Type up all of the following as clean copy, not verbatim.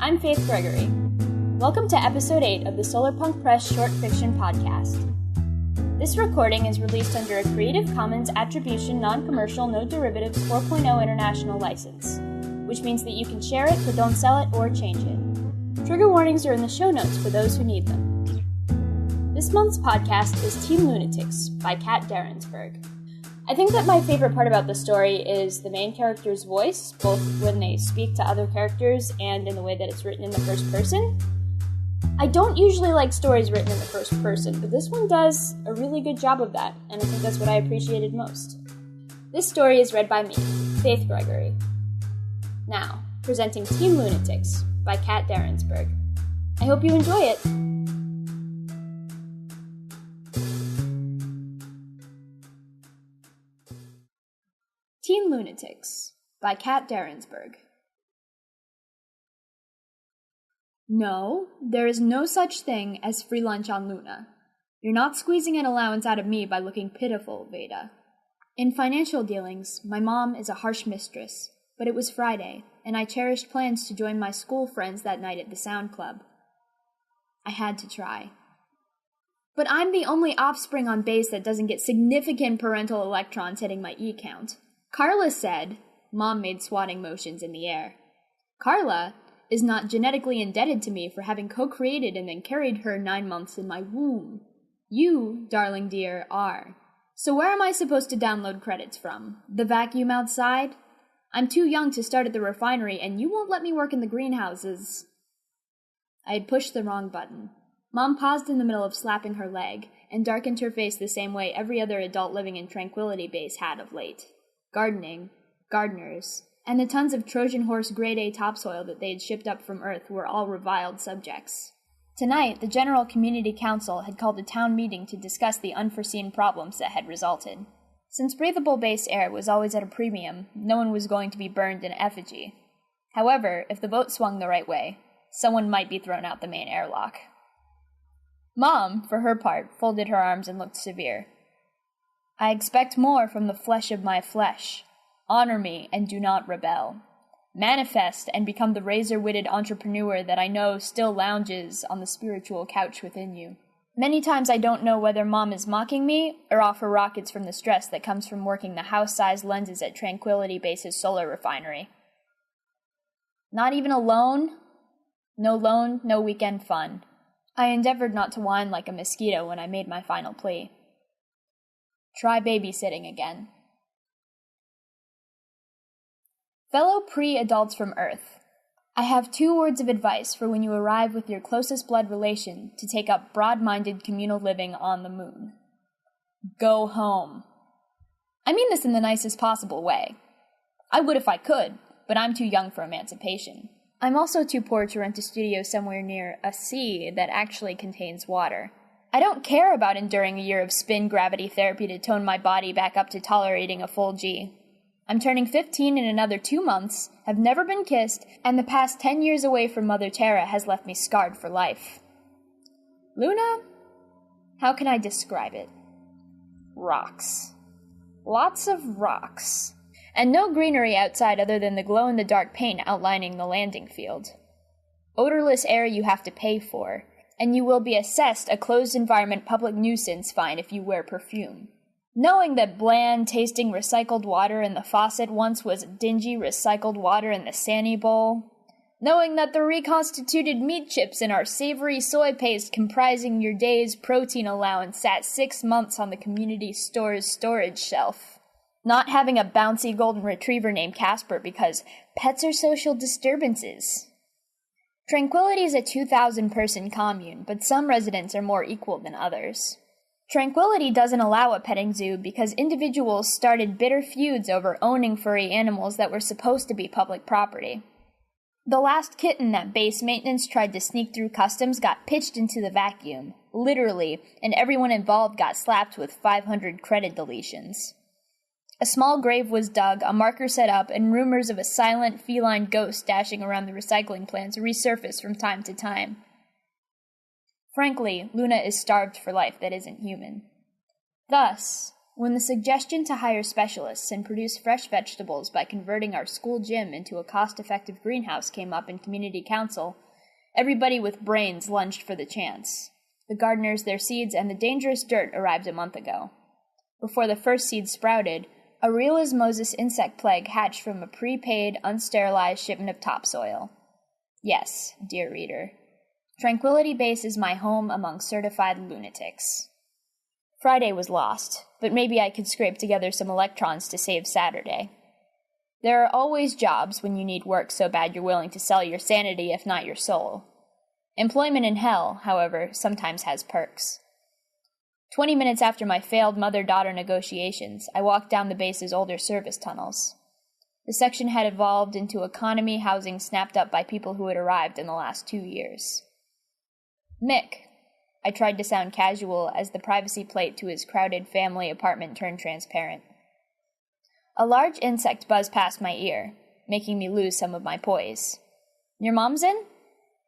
I'm Faith Gregory. Welcome to Episode 8 of the Solarpunk Press Short Fiction Podcast. This recording is released under a Creative Commons Attribution-NonCommercial-NoDerivatives 4.0 International License, which means that you can share it but don't sell it or change it. Trigger warnings are in the show notes for those who need them. This month's podcast is Team Lunatics by Darensbourg. I think that my favorite part about the story is the main character's voice, both when they speak to other characters and in the way that it's written in the first person. I don't usually like stories written in the first person, but this one does a really good job of that, and I think that's what I appreciated most. This story is read by me, Faith Gregory. Now, presenting Team Lunatics by Darensbourg. I hope you enjoy it! Teen Lunatics by Darensbourg. No, there is no such thing as free lunch on Luna. You're not squeezing an allowance out of me by looking pitiful, Veda. In financial dealings, my mom is a harsh mistress, but it was Friday, and I cherished plans to join my school friends that night at the sound club. I had to try. But I'm the only offspring on base that doesn't get significant parental electrons hitting my E count. Carla said, Mom made swatting motions in the air. Carla is not genetically indebted to me for having co-created and then carried her 9 months in my womb. You, darling dear, are. So where am I supposed to download credits from? The vacuum outside? I'm too young to start at the refinery, and you won't let me work in the greenhouses. I had pushed the wrong button. Mom paused in the middle of slapping her leg, and darkened her face the same way every other adult living in Tranquility Base had of late. Gardening, gardeners, and the tons of Trojan horse grade A topsoil that they had shipped up from Earth were all reviled subjects. Tonight, the General Community Council had called a town meeting to discuss the unforeseen problems that had resulted. Since breathable base air was always at a premium, no one was going to be burned in effigy. However, if the vote swung the right way, someone might be thrown out the main airlock. Mom, for her part, folded her arms and looked severe. I expect more from the flesh of my flesh. Honor me and do not rebel. Manifest and become the razor-witted entrepreneur that I know still lounges on the spiritual couch within you. Many times I don't know whether Mom is mocking me or offer rockets from the stress that comes from working the house-sized lenses at Tranquility Base's solar refinery. Not even a loan? No loan, no weekend fun. I endeavored not to whine like a mosquito when I made my final plea. Try babysitting again. Fellow pre-adults from Earth, I have 2 words of advice for when you arrive with your closest blood relation to take up broad-minded communal living on the moon. Go home. I mean this in the nicest possible way. I would if I could, but I'm too young for emancipation. I'm also too poor to rent a studio somewhere near a sea that actually contains water. I don't care about enduring a year of spin gravity therapy to tone my body back up to tolerating a full G. I'm turning 15 in another 2 months, have never been kissed, and the past 10 years away from Mother Terra has left me scarred for life. Luna? How can I describe it? Rocks. Lots of rocks. And no greenery outside other than the glow-in-the-dark paint outlining the landing field. Odorless air you have to pay for, and you will be assessed a closed-environment public nuisance fine if you wear perfume. Knowing that bland-tasting recycled water in the faucet once was dingy recycled water in the Sani bowl. Knowing that the reconstituted meat chips in our savory soy paste comprising your day's protein allowance sat 6 months on the community store's storage shelf. Not having a bouncy golden retriever named Casper because pets are social disturbances. Tranquility is a 2,000-person commune, but some residents are more equal than others. Tranquility doesn't allow a petting zoo because individuals started bitter feuds over owning furry animals that were supposed to be public property. The last kitten that base maintenance tried to sneak through customs got pitched into the vacuum, literally, and everyone involved got slapped with 500 credit deletions. A small grave was dug, a marker set up, and rumors of a silent feline ghost dashing around the recycling plants resurfaced from time to time. Frankly, Luna is starved for life that isn't human. Thus, when the suggestion to hire specialists and produce fresh vegetables by converting our school gym into a cost-effective greenhouse came up in community council, everybody with brains lunged for the chance. The gardeners, their seeds, and the dangerous dirt arrived a month ago. Before the first seeds sprouted, a real as Moses insect plague hatched from a prepaid, unsterilized shipment of topsoil. Yes, dear reader, Tranquility Base is my home among certified lunatics. Friday was lost, but maybe I could scrape together some electrons to save Saturday. There are always jobs when you need work so bad you're willing to sell your sanity if not your soul. Employment in hell, however, sometimes has perks. 20 minutes after my failed mother-daughter negotiations, I walked down the base's older service tunnels. The section had evolved into economy housing snapped up by people who had arrived in the last 2 years. Mick, I tried to sound casual as the privacy plate to his crowded family apartment turned transparent. A large insect buzzed past my ear, making me lose some of my poise. Your mom's in?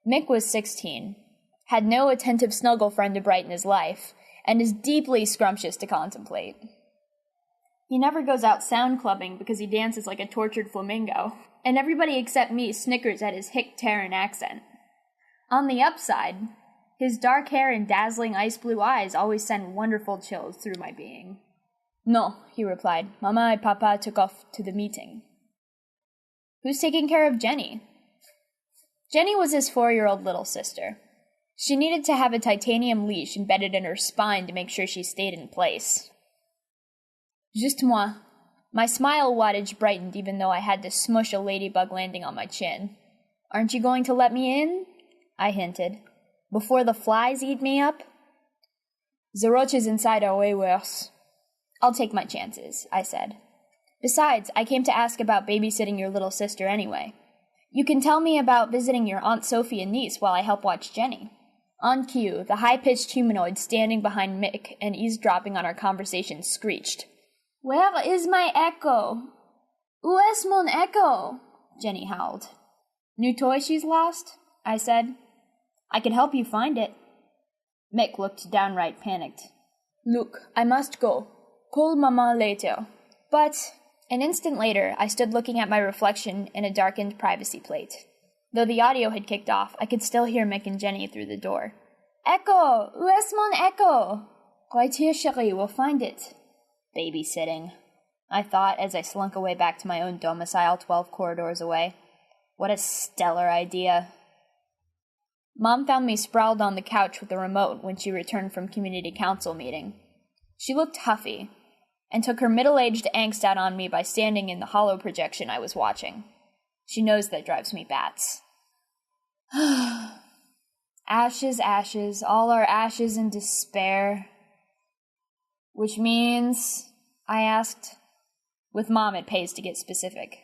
Mick was 16, had no attentive snuggle friend to brighten his life, and is deeply scrumptious to contemplate. He never goes out sound clubbing because he dances like a tortured flamingo, and everybody except me snickers at his hick Terran accent. On the upside, his dark hair and dazzling ice-blue eyes always send wonderful chills through my being. No, he replied. Mama and Papa took off to the meeting. Who's taking care of Jenny? Jenny was his 4-year-old little sister. She needed to have a titanium leash embedded in her spine to make sure she stayed in place. Juste moi. My smile wattage brightened even though I had to smush a ladybug landing on my chin. Aren't you going to let me in? I hinted. Before the flies eat me up? The roaches inside are way worse. I'll take my chances, I said. Besides, I came to ask about babysitting your little sister anyway. You can tell me about visiting your Aunt Sophie and niece while I help watch Jenny. On cue, the high-pitched humanoid standing behind Mick and eavesdropping on our conversation screeched. Where is my echo? Où est mon echo? Jenny howled. New toy she's lost? I said. I can help you find it. Mick looked downright panicked. Look, I must go. Call Mama later. But an instant later, I stood looking at my reflection in a darkened privacy plate. Though the audio had kicked off, I could still hear Mick and Jenny through the door. Echo! Où est mon echo? Right here, chérie, we'll find it. Babysitting, I thought as I slunk away back to my own domicile 12 corridors away. What a stellar idea. Mom found me sprawled on the couch with the remote when she returned from community council meeting. She looked huffy, and took her middle-aged angst out on me by standing in the hollow projection I was watching. She knows that drives me bats. Ashes, ashes, all our ashes in despair. Which means, I asked. With Mom, it pays to get specific.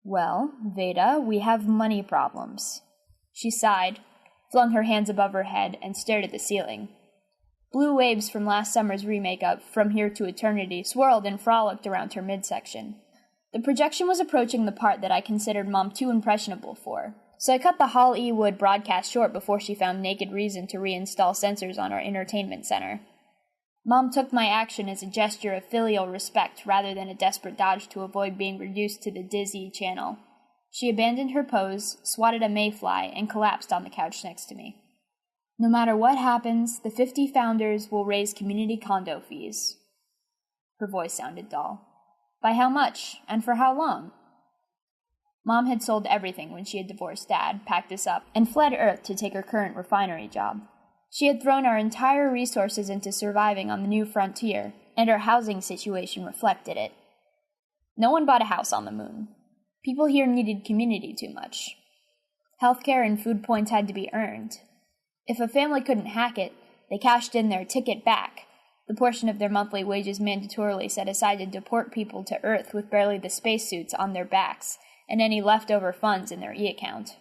Well, Veda, we have money problems. She sighed, flung her hands above her head, and stared at the ceiling. Blue waves from last summer's remake of From Here to Eternity swirled and frolicked around her midsection. The projection was approaching the part that I considered Mom too impressionable for, so I cut the Hall E. Wood broadcast short before she found naked reason to reinstall sensors on our entertainment center. Mom took my action as a gesture of filial respect rather than a desperate dodge to avoid being reduced to the dizzy channel. She abandoned her pose, swatted a mayfly, and collapsed on the couch next to me. No matter what happens, the 50 founders will raise community condo fees. Her voice sounded dull. By how much, and for how long? Mom had sold everything when she had divorced Dad, packed us up, and fled Earth to take her current refinery job. She had thrown our entire resources into surviving on the new frontier, and our housing situation reflected it. No one bought a house on the moon. People here needed community too much. Healthcare and food points had to be earned. If a family couldn't hack it, they cashed in their ticket back, the portion of their monthly wages mandatorily set aside to deport people to Earth with barely the spacesuits on their backs and any leftover funds in their e-account.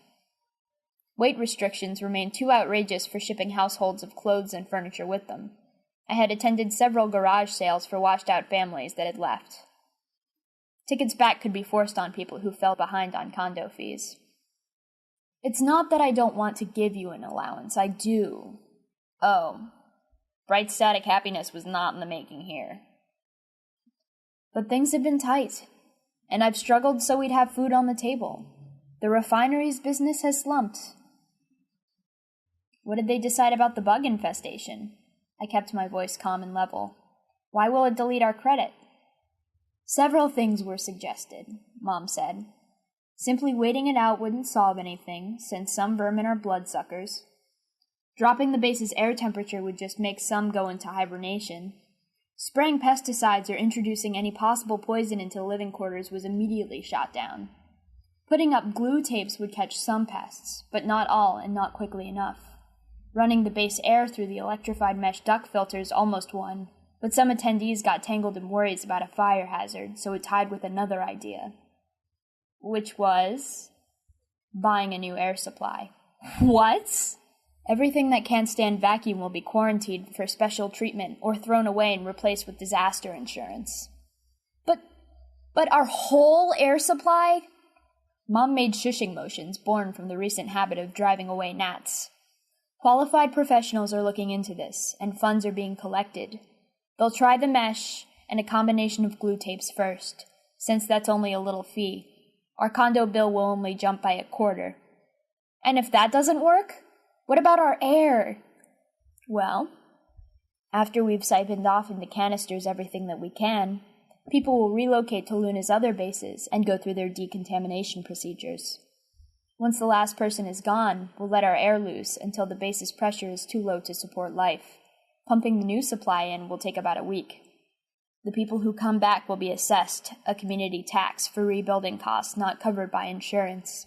Weight restrictions remained too outrageous for shipping households of clothes and furniture with them. I had attended several garage sales for washed-out families that had left. Tickets back could be forced on people who fell behind on condo fees. It's not that I don't want to give you an allowance, I do. Oh, bright static happiness was not in the making here. But things have been tight, and I've struggled so we'd have food on the table. The refinery's business has slumped. What did they decide about the bug infestation? I kept my voice calm and level. Why will it delete our credit? Several things were suggested, Mom said. Simply waiting it out wouldn't solve anything, since some vermin are bloodsuckers. Dropping the base's air temperature would just make some go into hibernation. Spraying pesticides or introducing any possible poison into living quarters was immediately shot down. Putting up glue tapes would catch some pests, but not all and not quickly enough. Running the base air through the electrified mesh duct filters almost won, but some attendees got tangled in worries about a fire hazard, so it tied with another idea. Which was buying a new air supply. What? Everything that can't stand vacuum will be quarantined for special treatment or thrown away and replaced with disaster insurance. But our whole air supply? Mom made shushing motions born from the recent habit of driving away gnats. Qualified professionals are looking into this, and funds are being collected. They'll try the mesh and a combination of glue tapes first, since that's only a little fee. Our condo bill will only jump by a quarter. And if that doesn't work, what about our air? Well, after we've siphoned off into canisters everything that we can, people will relocate to Luna's other bases and go through their decontamination procedures. Once the last person is gone, we'll let our air loose until the base's pressure is too low to support life. Pumping the new supply in will take about a week. The people who come back will be assessed a community tax for rebuilding costs not covered by insurance.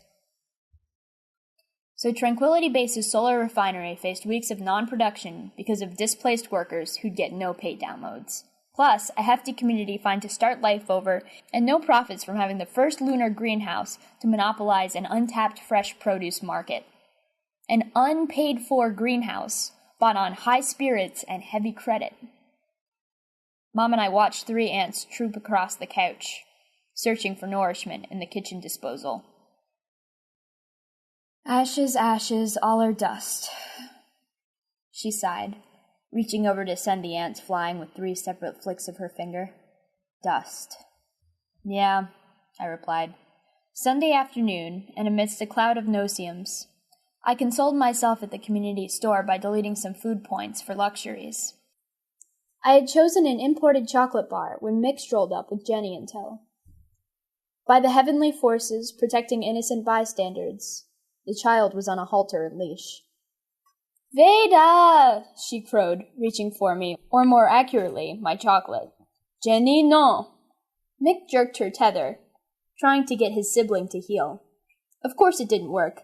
So Tranquility Base's solar refinery faced weeks of non-production because of displaced workers who'd get no pay downloads. Plus, a hefty community fine to start life over, and no profits from having the first lunar greenhouse to monopolize an untapped fresh produce market. An unpaid-for greenhouse bought on high spirits and heavy credit. Mom and I watched 3 ants troop across the couch, searching for nourishment in the kitchen disposal. Ashes, ashes, all are dust, she sighed, reaching over to send the ants flying with 3 separate flicks of her finger. Dust. Yeah, I replied. Sunday afternoon, and amidst a cloud of no-see-ums, I consoled myself at the community store by deleting some food points for luxuries. I had chosen an imported chocolate bar when Mick strolled up with Jenny in tow. By the heavenly forces protecting innocent bystanders, the child was on a halter and leash. Veda! She crowed, reaching for me, or more accurately, my chocolate. Jenny, no! Mick jerked her tether, trying to get his sibling to heel. Of course it didn't work.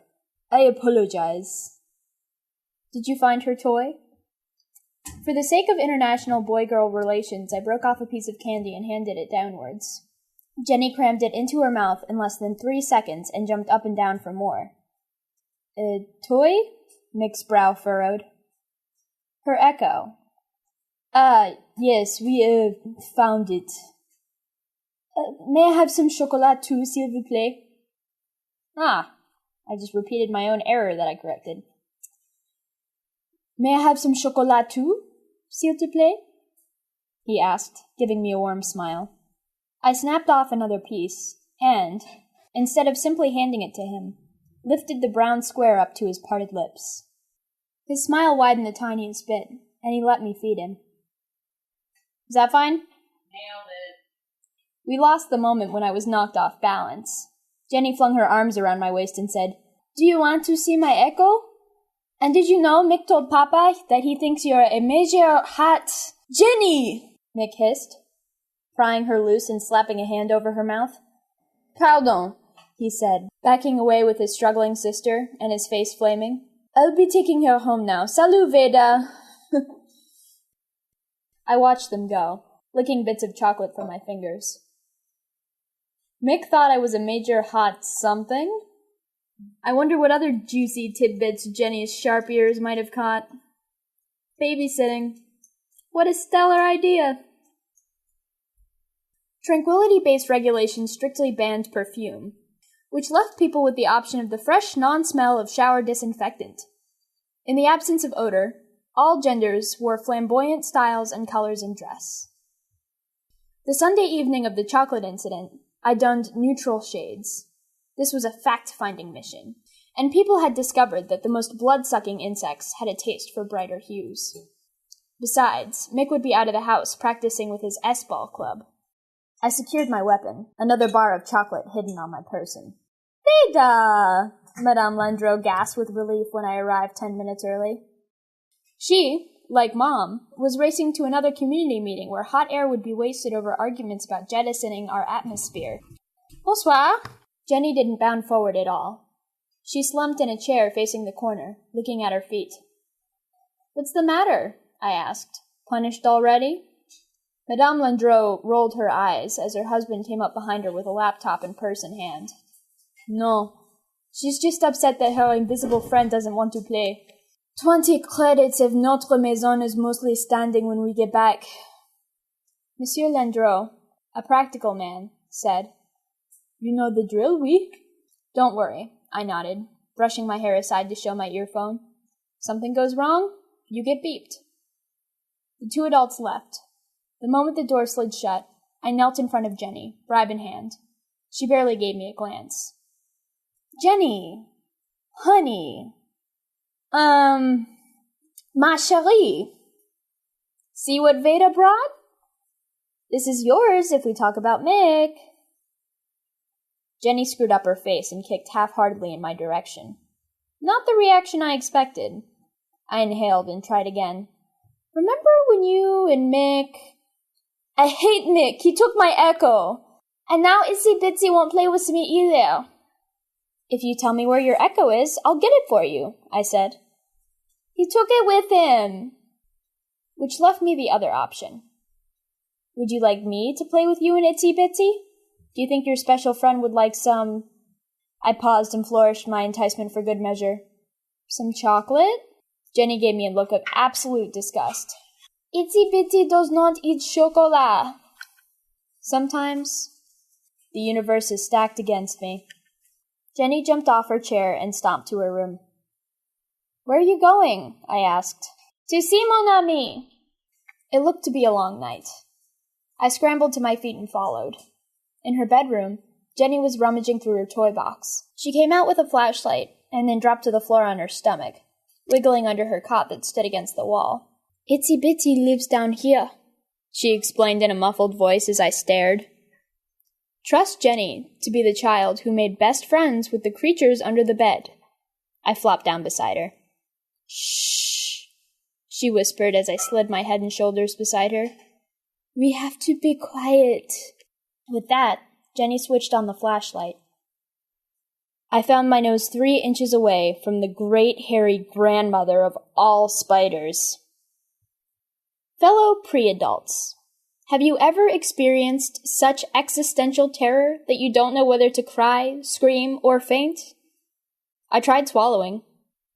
I apologize. Did you find her toy? For the sake of international boy-girl relations, I broke off a piece of candy and handed it downwards. Jenny crammed it into her mouth in less than 3 seconds and jumped up and down for more. A toy? Mick's brow furrowed. Her echo. Yes, we, found it. May I have some chocolat too, s'il vous plaît? Ah, I just repeated my own error that I corrected. May I have some chocolat too, s'il te plaît? He asked, giving me a warm smile. I snapped off another piece, and, instead of simply handing it to him, lifted the brown square up to his parted lips. His smile widened the tiniest bit, and he let me feed him. Is that fine? Nailed it. We lost the moment when I was knocked off balance. Jenny flung her arms around my waist and said, Do you want to see my echo? And did you know Mick told Papa that he thinks you're a major hot... Jenny! Mick hissed, prying her loose and slapping a hand over her mouth. Pardon, he said, backing away with his struggling sister and his face flaming. I'll be taking her home now. Salut, Veda! I watched them go, licking bits of chocolate from my fingers. Mick thought I was a major hot something? I wonder what other juicy tidbits Jenny's sharp ears might have caught. Babysitting. What a stellar idea! Tranquility-based regulations strictly banned perfume, which left people with the option of the fresh non-smell of shower disinfectant. In the absence of odor, all genders wore flamboyant styles and colors in dress. The Sunday evening of the chocolate incident, I donned neutral shades. This was a fact-finding mission, and people had discovered that the most blood-sucking insects had a taste for brighter hues. Besides, Mick would be out of the house practicing with his S-ball club. I secured my weapon, another bar of chocolate hidden on my person. "Veda!" Madame Landreau gasped with relief when I arrived 10 minutes early. She, like Mom, was racing to another community meeting where hot air would be wasted over arguments about jettisoning our atmosphere. "Bonsoir." Jenny didn't bound forward at all. She slumped in a chair facing the corner, looking at her feet. "What's the matter?" I asked. "Punished already?" Madame Landreau rolled her eyes as her husband came up behind her with a laptop and purse in hand. "No. She's just upset that her invisible friend doesn't want to play. 20 credits if notre maison is mostly standing when we get back." Monsieur Landreau, a practical man, said, "You know the drill, oui?" "Don't worry," I nodded, brushing my hair aside to show my earphone. "Something goes wrong, you get beeped." The two adults left. The moment the door slid shut, I knelt in front of Jenny, bribe in hand. She barely gave me a glance. "Jenny! Honey! Ma chérie! See what Veda brought? This is yours if we talk about Mick." Jenny screwed up her face and kicked half-heartedly in my direction. Not the reaction I expected. I inhaled and tried again. "Remember when you and Mick—" "I hate Mick! He took my Echo! And now Itsy Bitsy won't play with me either." "If you tell me where your Echo is, I'll get it for you," I said. "He took it with him." Which left me the other option. "Would you like me to play with you and Itsy Bitsy? Do you think your special friend would like some—" I paused and flourished my enticement for good measure. "Some chocolate?" Jenny gave me a look of absolute disgust. "Itsy Bitsy does not eat chocolat." Sometimes the universe is stacked against me. Jenny jumped off her chair and stomped to her room. "Where are you going?" I asked. "To see mon ami." It looked to be a long night. I scrambled to my feet and followed. In her bedroom, Jenny was rummaging through her toy box. She came out with a flashlight and then dropped to the floor on her stomach, wiggling under her cot that stood against the wall. "Itsy Bitsy lives down here," she explained in a muffled voice as I stared. Trust Jenny to be the child who made best friends with the creatures under the bed. I flopped down beside her. "Shh," she whispered as I slid my head and shoulders beside her. "We have to be quiet." With that, Jenny switched on the flashlight. I found my nose 3 inches away from the great hairy grandmother of all spiders. Fellow pre-adults, have you ever experienced such existential terror that you don't know whether to cry, scream, or faint? I tried swallowing,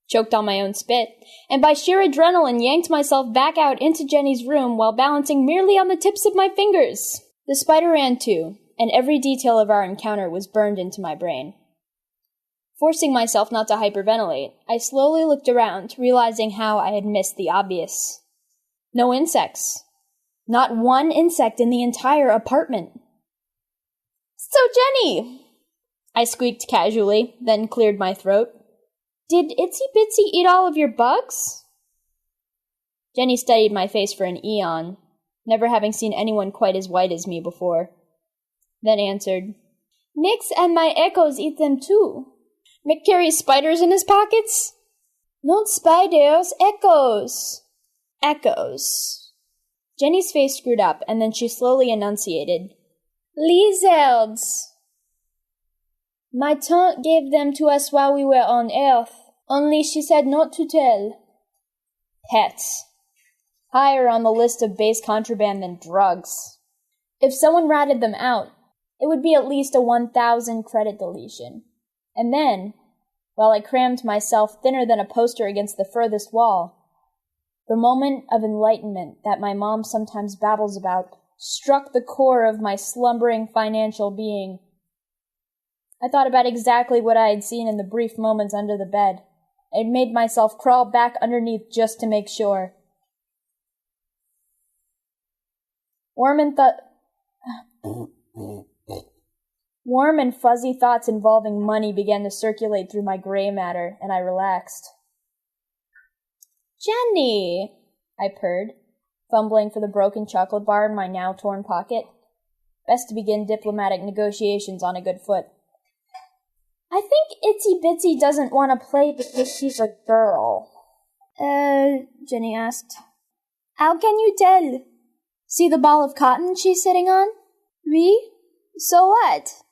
choked on my own spit, and by sheer adrenaline yanked myself back out into Jenny's room while balancing merely on the tips of my fingers. The spider ran too, and every detail of our encounter was burned into my brain. Forcing myself not to hyperventilate, I slowly looked around, realizing how I had missed the obvious. No insects. Not one insect in the entire apartment. "So, Jenny," I squeaked casually, then cleared my throat, "did Itsy Bitsy eat all of your bugs?" Jenny studied my face for an eon, never having seen anyone quite as white as me before, then answered, "Mix and my echoes eat them too." "Mick carries spiders in his pockets?" "Not spiders, echoes." "Echoes." Jenny's face screwed up, and then she slowly enunciated, "Lizards." "My tante gave them to us while we were on Earth, only she said not to tell." Pets. Higher on the list of base contraband than drugs. If someone ratted them out, it would be at least a 1,000 credit deletion. And then, while I crammed myself thinner than a poster against the furthest wall, the moment of enlightenment that my mom sometimes babbles about struck the core of my slumbering financial being. I thought about exactly what I had seen in the brief moments under the bed, and made myself crawl back underneath just to make sure. Warm and fuzzy thoughts involving money began to circulate through my gray matter, and I relaxed. Jenny, I purred, fumbling for the broken chocolate bar in my now torn pocket. Best to begin diplomatic negotiations on a good foot. I think Itsy Bitsy doesn't want to play because she's a girl. Jenny asked. How can you tell? See the ball of cotton she's sitting on? Oui? So what?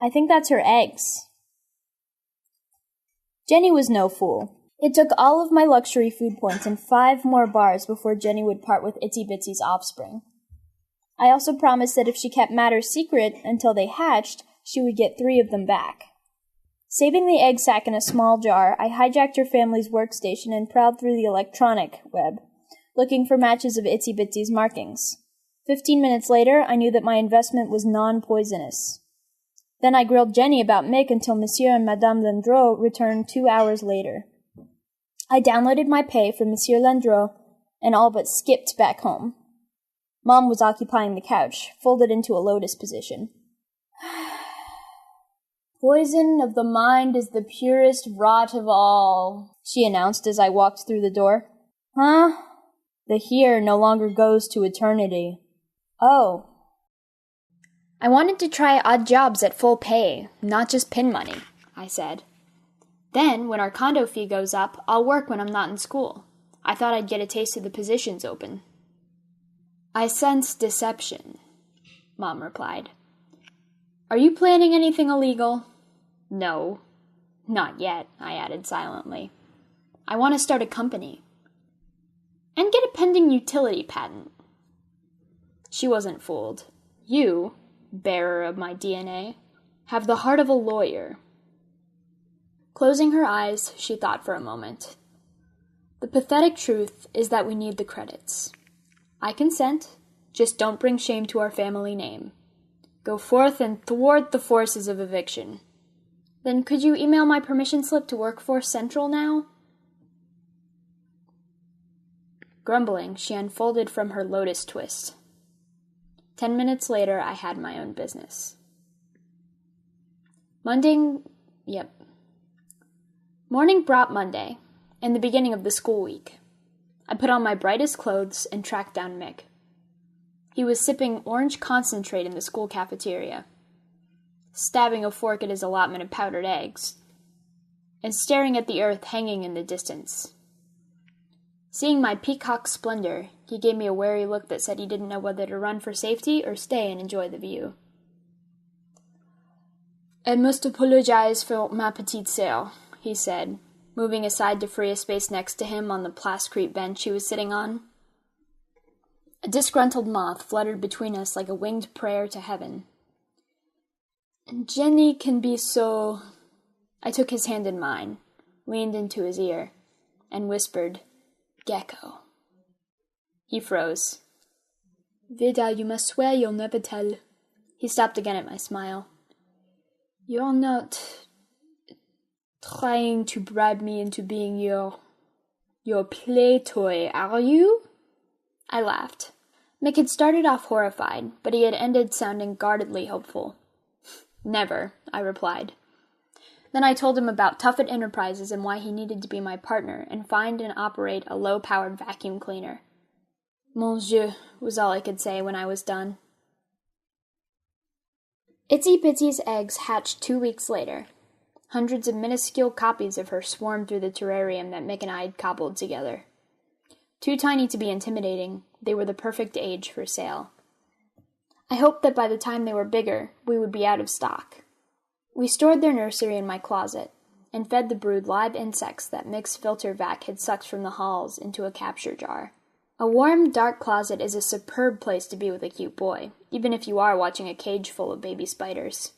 I think that's her eggs. Jenny was no fool. It took all of my luxury food points and 5 more bars before Jenny would part with Itsy Bitsy's offspring. I also promised that if she kept matters secret until they hatched, she would get 3 of them back. Saving the egg sac in a small jar, I hijacked her family's workstation and prowled through the electronic web, looking for matches of Itsy Bitsy's markings. 15 minutes later, I knew that my investment was non-poisonous. Then I grilled Jenny about Mick until Monsieur and Madame Landreau returned 2 hours later. I downloaded my pay from Monsieur Landreau and all but skipped back home. Mom was occupying the couch, folded into a lotus position. Poison of the mind is the purest rot of all, she announced as I walked through the door. Huh? The here no longer goes to eternity. Oh. I wanted to try odd jobs at full pay, not just pin money, I said. Then, when our condo fee goes up, I'll work when I'm not in school. I thought I'd get a taste of the positions open. I sense deception, Mom replied. Are you planning anything illegal? No. Not yet, I added silently. I want to start a company. And get a pending utility patent. She wasn't fooled. You, bearer of my DNA, have the heart of a lawyer. Closing her eyes, she thought for a moment. The pathetic truth is that we need the credits. I consent, just don't bring shame to our family name. Go forth and thwart the forces of eviction. Then could you email my permission slip to Workforce Central now? Grumbling, she unfolded from her lotus twist. 10 minutes later, I had my own business. Morning brought Monday, and the beginning of the school week. I put on my brightest clothes and tracked down Mick. He was sipping orange concentrate in the school cafeteria, stabbing a fork at his allotment of powdered eggs, and staring at the earth hanging in the distance. Seeing my peacock splendor, he gave me a wary look that said he didn't know whether to run for safety or stay and enjoy the view. I must apologize for ma petite sœur, he said, moving aside to free a space next to him on the plascrete bench he was sitting on. A disgruntled moth fluttered between us like a winged prayer to heaven. Jenny can be so... I took his hand in mine, leaned into his ear, and whispered, Gecko. He froze. Vida, you must swear you'll never tell. He stopped again at my smile. You're not trying to bribe me into being your play toy, are you? I laughed. Mick had started off horrified, but he had ended sounding guardedly hopeful. Never, I replied. Then I told him about Tuffet Enterprises and why he needed to be my partner and find and operate a low-powered vacuum cleaner. Mon Dieu, was all I could say when I was done. Itsy Bitsy's eggs hatched 2 weeks later. Hundreds of minuscule copies of her swarmed through the terrarium that Mick and I had cobbled together. Too tiny to be intimidating, they were the perfect age for sale. I hoped that by the time they were bigger, we would be out of stock. We stored their nursery in my closet, and fed the brood live insects that Mick's filter vac had sucked from the halls into a capture jar. A warm, dark closet is a superb place to be with a cute boy, even if you are watching a cage full of baby spiders.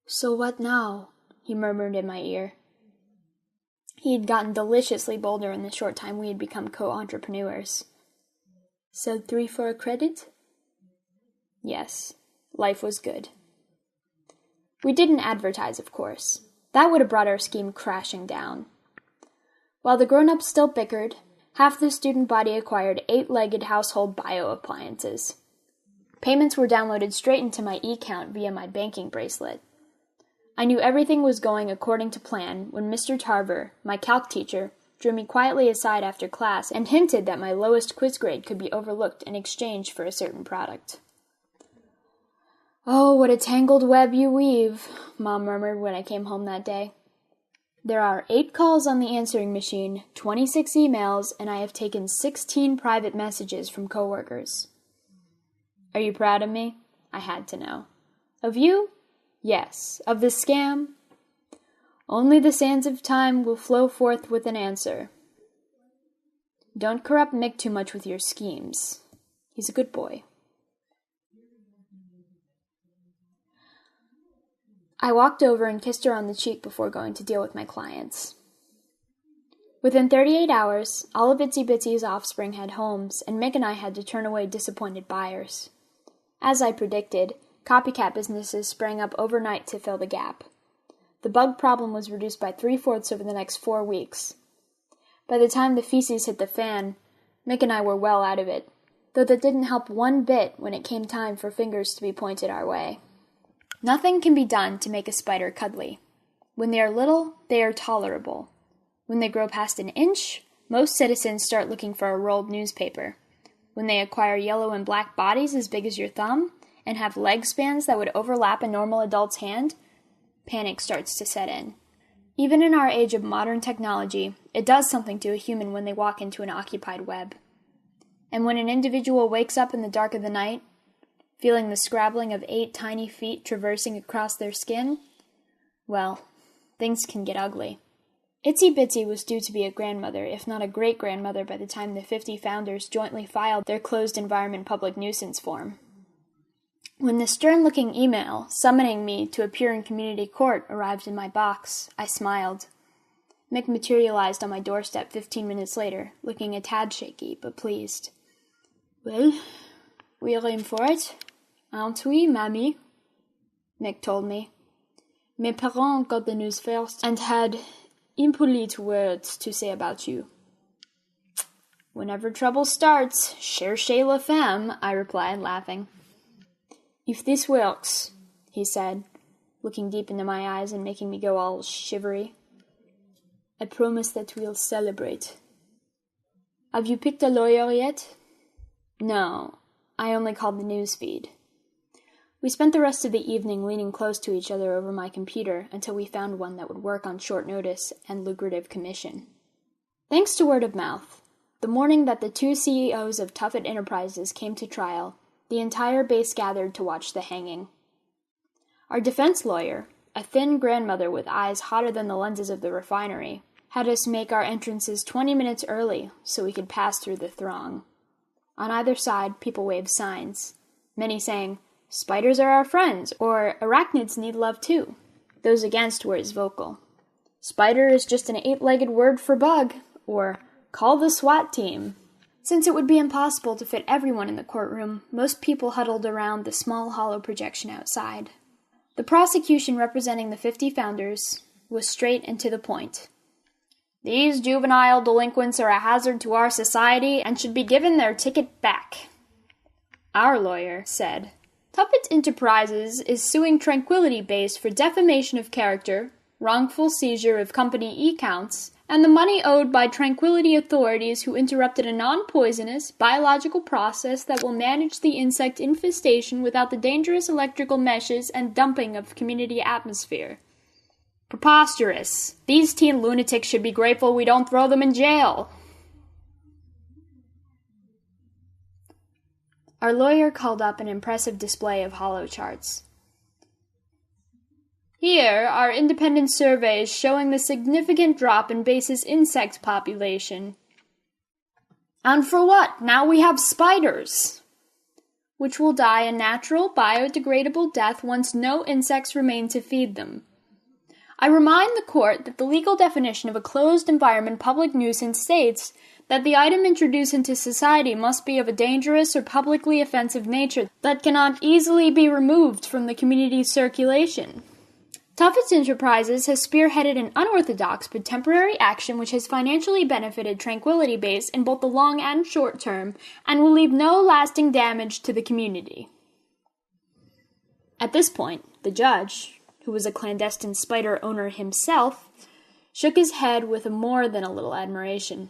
So what now? He murmured in my ear. He had gotten deliciously bolder in the short time we had become co-entrepreneurs. Sell 3 for a credit? Yes, life was good. We didn't advertise, of course. That would have brought our scheme crashing down. While the grown-ups still bickered, half the student body acquired 8-legged household bio-appliances. Payments were downloaded straight into my e-count via my banking bracelet. I knew everything was going according to plan when Mr. Tarver, my calc teacher, drew me quietly aside after class and hinted that my lowest quiz grade could be overlooked in exchange for a certain product. "Oh, what a tangled web you weave," Mom murmured when I came home that day. "There are 8 calls on the answering machine, 26 emails, and I have taken 16 private messages from coworkers." "Are you proud of me?" I had to know. "Of you? Yes. Of the scam? Only the sands of time will flow forth with an answer. Don't corrupt Mick too much with your schemes. He's a good boy." I walked over and kissed her on the cheek before going to deal with my clients. Within 38 hours, all of Itsy Bitsy's offspring had homes, and Mick and I had to turn away disappointed buyers. As I predicted, copycat businesses sprang up overnight to fill the gap. The bug problem was reduced by 3/4 over the next 4 weeks. By the time the feces hit the fan, Mick and I were well out of it, though that didn't help one bit when it came time for fingers to be pointed our way. Nothing can be done to make a spider cuddly. When they are little, they are tolerable. When they grow past an inch, most citizens start looking for a rolled newspaper. When they acquire yellow and black bodies as big as your thumb, and have leg spans that would overlap a normal adult's hand, panic starts to set in. Even in our age of modern technology, it does something to a human when they walk into an occupied web. And when an individual wakes up in the dark of the night, feeling the scrabbling of 8 tiny feet traversing across their skin, well, things can get ugly. Itsy Bitsy was due to be a grandmother, if not a great-grandmother, by the time the 50 founders jointly filed their closed environment public nuisance form. When the stern-looking email summoning me to appear in community court arrived in my box, I smiled. Mick materialized on my doorstep 15 minutes later, looking a tad shaky, but pleased. "Well, we're in for it, aren't we, Mammy?" Mick told me. "Mes parents got the news first and had impolite words to say about you." "Whenever trouble starts, cherchez la femme," I replied, laughing. "If this works," he said, looking deep into my eyes and making me go all shivery, "I promise that we'll celebrate. Have you picked a lawyer yet?" "No, I only called the news feed." We spent the rest of the evening leaning close to each other over my computer until we found one that would work on short notice and lucrative commission. Thanks to word of mouth, the morning that the 2 CEOs of Tuffet Enterprises came to trial, the entire base gathered to watch the hanging. Our defense lawyer, a thin grandmother with eyes hotter than the lenses of the refinery, had us make our entrances 20 minutes early so we could pass through the throng. On either side, people waved signs, many saying, "Spiders are our friends," or "Arachnids need love too." Those against were as vocal. "Spider is just an 8-legged word for bug," or "Call the SWAT team." Since it would be impossible to fit everyone in the courtroom, most people huddled around the small hollow projection outside. The prosecution representing the 50 founders was straight and to the point. "These juvenile delinquents are a hazard to our society and should be given their ticket back." Our lawyer said, "Tuffet Enterprises is suing Tranquility Base for defamation of character, wrongful seizure of company e-counts, and the money owed by Tranquility authorities who interrupted a non-poisonous, biological process that will manage the insect infestation without the dangerous electrical meshes and dumping of community atmosphere." Preposterous. These teen lunatics should be grateful we don't throw them in jail. Our lawyer called up an impressive display of hollow charts. "Here are independent surveys showing the significant drop in base's insect population." "And for what? Now we have spiders!" "Which will die a natural, biodegradable death once no insects remain to feed them." I remind the court that the legal definition of a closed environment public nuisance states that the item introduced into society must be of a dangerous or publicly offensive nature that cannot easily be removed from the community's circulation. Tuffet Enterprises has spearheaded an unorthodox but temporary action which has financially benefited Tranquility Base in both the long and short term, and will leave no lasting damage to the community. At this point, the judge, who was a clandestine spider owner himself, shook his head with more than a little admiration.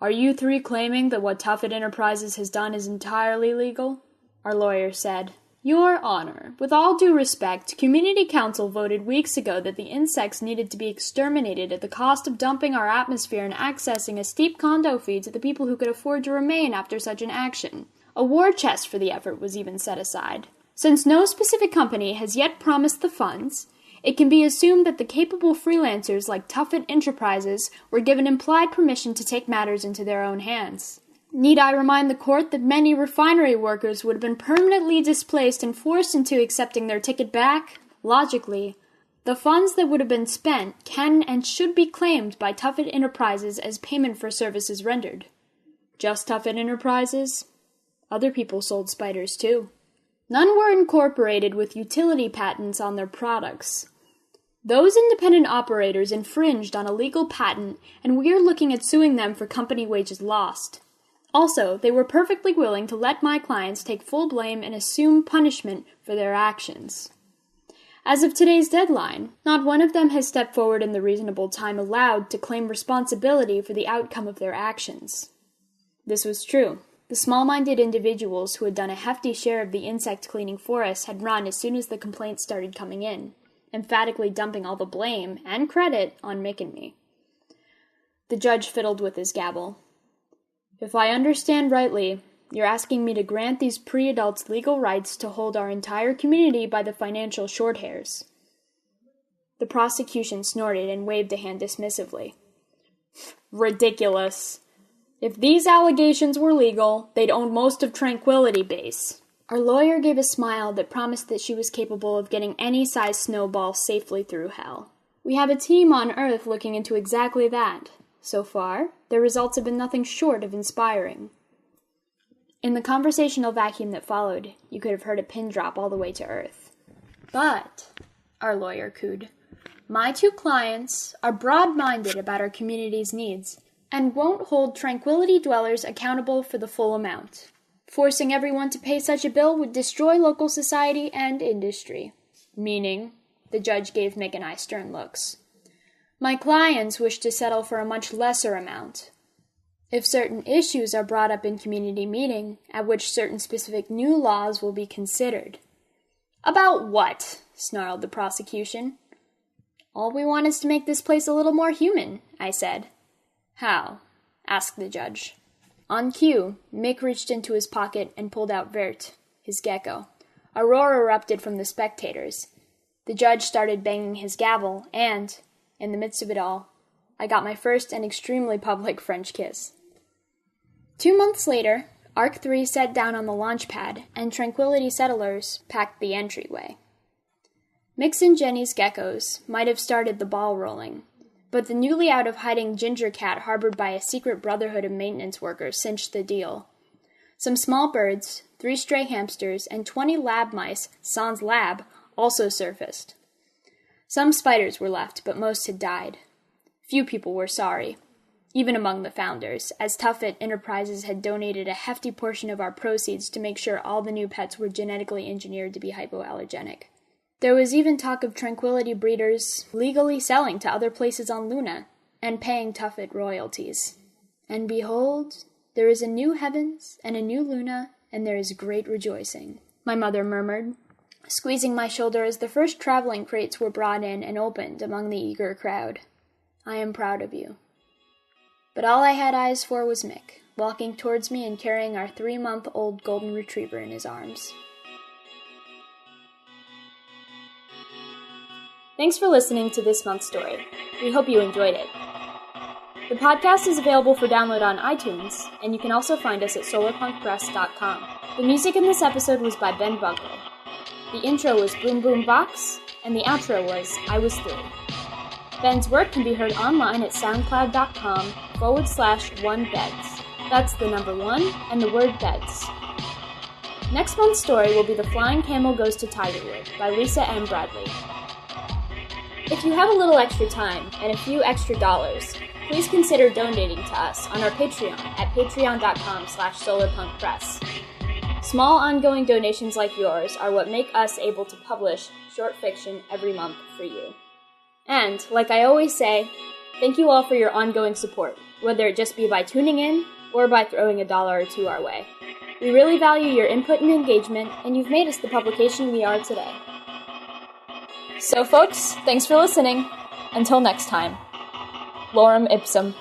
"Are you three claiming that what Tuffet Enterprises has done is entirely legal?" Our lawyer said, "Your Honor, with all due respect, Community Council voted weeks ago that the insects needed to be exterminated at the cost of dumping our atmosphere and accessing a steep condo fee to the people who could afford to remain after such an action. A war chest for the effort was even set aside. Since no specific company has yet promised the funds, it can be assumed that the capable freelancers like Tuffet Enterprises were given implied permission to take matters into their own hands. Need I remind the court that many refinery workers would have been permanently displaced and forced into accepting their ticket back? Logically, the funds that would have been spent can and should be claimed by Tuffet Enterprises as payment for services rendered. Just Tuffet Enterprises? Other people sold spiders too. None were incorporated with utility patents on their products. Those independent operators infringed on a legal patent, and we are looking at suing them for company wages lost. Also, they were perfectly willing to let my clients take full blame and assume punishment for their actions. As of today's deadline, not one of them has stepped forward in the reasonable time allowed to claim responsibility for the outcome of their actions." This was true. The small-minded individuals who had done a hefty share of the insect cleaning for us had run as soon as the complaints started coming in, emphatically dumping all the blame and credit on Mick and me. The judge fiddled with his gavel. "If I understand rightly, you're asking me to grant these pre-adults legal rights to hold our entire community by the financial short hairs." The prosecution snorted and waved a hand dismissively. "Ridiculous. If these allegations were legal, they'd own most of Tranquility Base." Our lawyer gave a smile that promised that she was capable of getting any size snowball safely through hell. "We have a team on Earth looking into exactly that. So far, their results have been nothing short of inspiring." In the conversational vacuum that followed, you could have heard a pin drop all the way to Earth. "But," our lawyer cooed, "my two clients are broad-minded about our community's needs and won't hold Tranquility dwellers accountable for the full amount. Forcing everyone to pay such a bill would destroy local society and industry." "Meaning?" The judge gave Mick and I stern looks. "My clients wish to settle for a much lesser amount. If certain issues are brought up in community meeting, at which certain specific new laws will be considered." "About what?" snarled the prosecution. "All we want is to make this place a little more human," I said. "How?" asked the judge. On cue, Mick reached into his pocket and pulled out Vert, his gecko. A roar erupted from the spectators. The judge started banging his gavel, and, in the midst of it all, I got my first and extremely public French kiss. 2 months later, Arc 3 sat down on the launch pad, and Tranquility settlers packed the entryway. Mick's and Jenny's geckos might have started the ball rolling, but the newly out-of-hiding ginger cat harbored by a secret brotherhood of maintenance workers cinched the deal. Some small birds, 3 stray hamsters, and 20 lab mice, sans lab, also surfaced. Some spiders were left, but most had died. Few people were sorry, even among the founders, as Tuffet Enterprises had donated a hefty portion of our proceeds to make sure all the new pets were genetically engineered to be hypoallergenic. There was even talk of Tranquility breeders legally selling to other places on Luna and paying Tuffet royalties. And behold, there is a new heavens and a new Luna, and there is great rejoicing, my mother murmured, squeezing my shoulder as the first traveling crates were brought in and opened among the eager crowd. "I am proud of you." But all I had eyes for was Mick, walking towards me and carrying our 3-month-old golden retriever in his arms. Thanks for listening to this month's story. We hope you enjoyed it. The podcast is available for download on iTunes, and you can also find us at solarpunkpress.com. The music in this episode was by Ben Bunko. The intro was Boom Boom Box, and the outro was I Was Through. Ben's work can be heard online at soundcloud.com/1beds. That's the number 1 and the word beds. Next month's story will be The Flying Camel Goes to Tigerwood by Lisa M. Bradley. If you have a little extra time and a few extra dollars, please consider donating to us on our Patreon at patreon.com/solarpunkpress. Small ongoing donations like yours are what make us able to publish short fiction every month for you. And, like I always say, thank you all for your ongoing support, whether it just be by tuning in or by throwing $1 or $2 our way. We really value your input and engagement, and you've made us the publication we are today. So folks, thanks for listening. Until next time. Lorem ipsum.